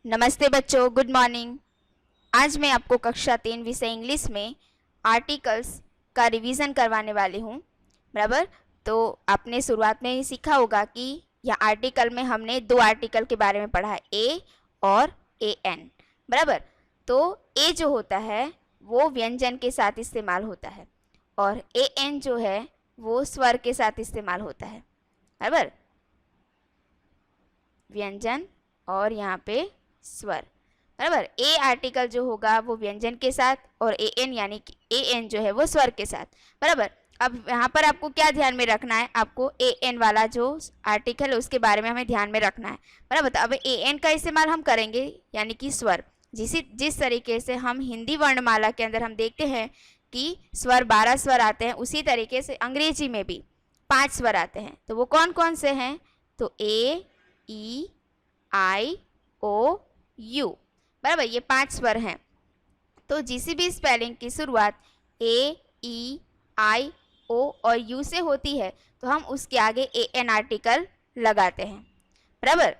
नमस्ते बच्चों, good morning. आज मैं आपको कक्षा 3 विषय इंग्लिश में आर्टिकल्स का रिवीजन करवाने वाली हूँ। बराबर। तो आपने शुरुआत में ही सीखा होगा कि यह आर्टिकल में हमने दो आर्टिकल के बारे में पढ़ा है, ए और ए एन। बराबर। तो ए जो होता है वो व्यंजन के साथ इस्तेमाल होता है और ए एन जो है वो स्वर के साथ इस्तेमाल होता है। बराबर। व्यंजन और यहाँ पे स्वर। बराबर। ए आर्टिकल जो होगा वो व्यंजन के साथ और ए एन यानी कि ए एन जो है वो स्वर के साथ। बराबर। अब यहाँ पर आपको क्या ध्यान में रखना है, आपको ए एन वाला जो आर्टिकल है उसके बारे में हमें ध्यान में रखना है। बराबर। तो अब ए एन का इस्तेमाल हम करेंगे यानी कि स्वर। जिस तरीके से हम हिंदी वर्णमाला के अंदर हम देखते हैं कि स्वर 12 स्वर आते हैं, उसी तरीके से अंग्रेजी में भी 5 स्वर आते हैं। तो वो कौन कौन से हैं? तो ए, ई, आई, ओ, यू। बराबर। ये 5 स्वर हैं। तो जिसी भी स्पेलिंग की शुरुआत ए, ई, आई, ओ और यू से होती है तो हम उसके आगे ए एन आर्टिकल लगाते हैं। बराबर।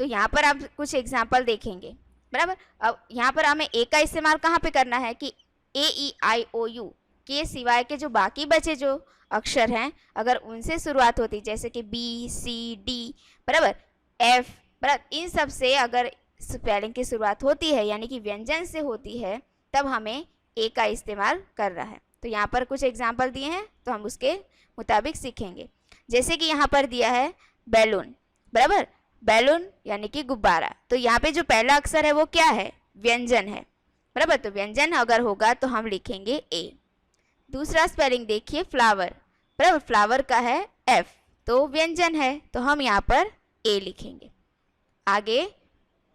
तो यहाँ पर आप कुछ एग्जाम्पल देखेंगे। बराबर। अब यहाँ पर हमें ए का इस्तेमाल कहाँ पे करना है कि ए, ई, आई, ओ, यू के सिवाय के जो बाकी बचे जो अक्षर हैं अगर उनसे शुरुआत होती, जैसे कि बी, सी, डी, बराबर, एफ, बराबर, इन सब से अगर स्पेलिंग की शुरुआत होती है यानी कि व्यंजन से होती है तब हमें ए का इस्तेमाल करना है। तो यहाँ पर कुछ एग्जाम्पल दिए हैं तो हम उसके मुताबिक सीखेंगे। जैसे कि यहाँ पर दिया है बैलून। बराबर। बैलून यानी कि गुब्बारा। तो यहाँ पे जो पहला अक्षर है वो क्या है? व्यंजन है। बराबर। तो व्यंजन अगर होगा तो हम लिखेंगे ए। दूसरा स्पेलिंग देखिए फ्लावर। बराबर। फ्लावर का है एफ, तो व्यंजन है तो हम यहाँ पर ए लिखेंगे। आगे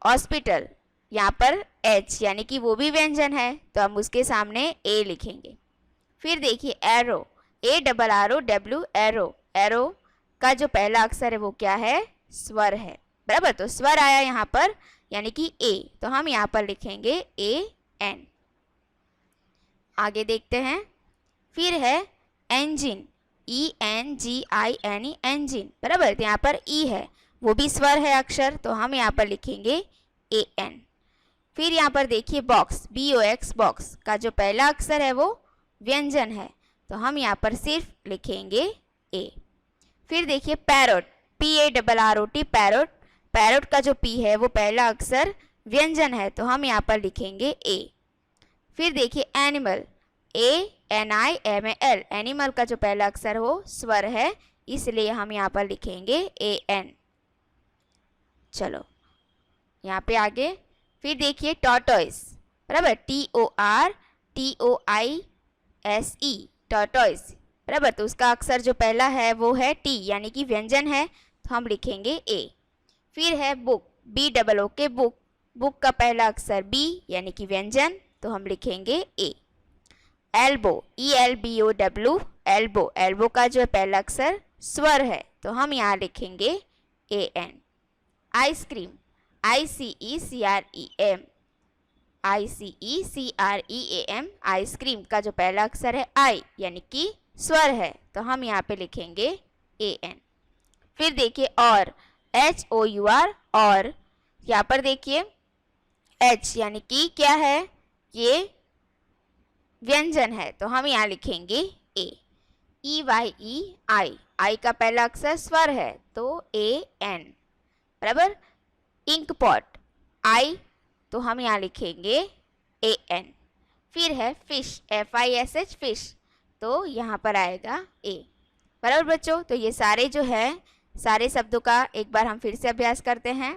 हॉस्पिटल, यहाँ पर एच यानी कि वो भी व्यंजन है तो हम उसके सामने ए लिखेंगे। फिर देखिए arrow, A double R O W, arrow. Arrow का जो पहला अक्षर है वो क्या है? स्वर है। बराबर। तो स्वर आया यहाँ पर यानी कि ए, तो हम यहाँ पर लिखेंगे ए एन। आगे देखते हैं। फिर है engine, E N G I N E, engine. बराबर। तो यहाँ पर ई है, वो भी स्वर है अक्षर, तो हम यहाँ पर लिखेंगे ए एन। फिर यहाँ पर देखिए box, B O X, box का जो पहला अक्षर है वो व्यंजन है तो हम यहाँ पर सिर्फ लिखेंगे ए। फिर देखिए parrot, P A double R O T, parrot. Parrot का जो पी है वो पहला अक्षर व्यंजन है तो हम यहाँ पर लिखेंगे ए। फिर देखिए animal, A N I M A L, animal का जो पहला अक्षर हो स्वर है इसलिए हम यहाँ पर लिखेंगे ए एन। चलो यहाँ पे आगे। फिर देखिए टॉर्टोइस। बराबर। T O R T O I S E, tortoise. बराबर। तो उसका अक्षर जो पहला है वो है टी यानी कि व्यंजन है तो हम लिखेंगे ए। फिर है बुक, बी डबल ओ के, बुक। बुक का पहला अक्षर बी यानी कि व्यंजन तो हम लिखेंगे A. Elbow, E L B O W, elbow. Elbow का जो पहला अक्षर स्वर है तो हम यहाँ लिखेंगे A N. Ice cream, I C E C R E M, I C E C R E A M, ice cream का जो पहला अक्षर है आई यानी कि स्वर है तो हम यहाँ पे लिखेंगे ए एन। फिर देखिए और, एच ओ यू आर, और। यहाँ पर देखिए एच यानी कि क्या है? ये व्यंजन है तो हम यहाँ लिखेंगे ए। ई वाई ई आई, आई का पहला अक्षर स्वर है तो ए एन। बराबर। इंक पॉट, आई तो हम यहाँ लिखेंगे ए एन। फिर है fish, F I S H, fish, तो यहाँ पर आएगा ए। बराबर बच्चों। तो ये सारे जो है सारे शब्दों का एक बार हम फिर से अभ्यास करते हैं।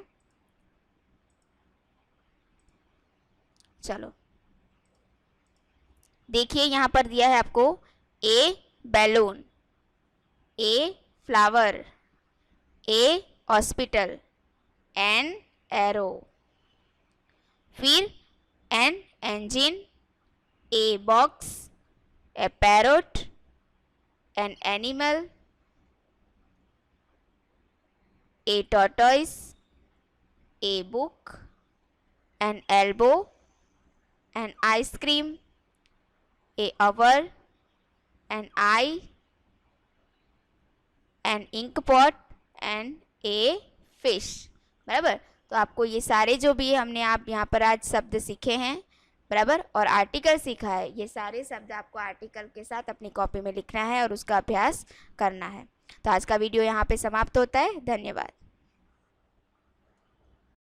चलो देखिए यहाँ पर दिया है आपको a balloon, a flower, a hospital, an arrow, फिर an engine, a box, a parrot, an animal, a tortoise, a book, an elbow, an ice cream, a hour, an eye, an ink pot and a fish. बराबर। तो आपको ये सारे जो भी हमने आप यहाँ पर आज शब्द सीखे हैं, बराबर, और आर्टिकल सीखा है, ये सारे शब्द आपको आर्टिकल के साथ अपनी कॉपी में लिखना है और उसका अभ्यास करना है। तो आज का वीडियो यहाँ पे समाप्त होता है। धन्यवाद।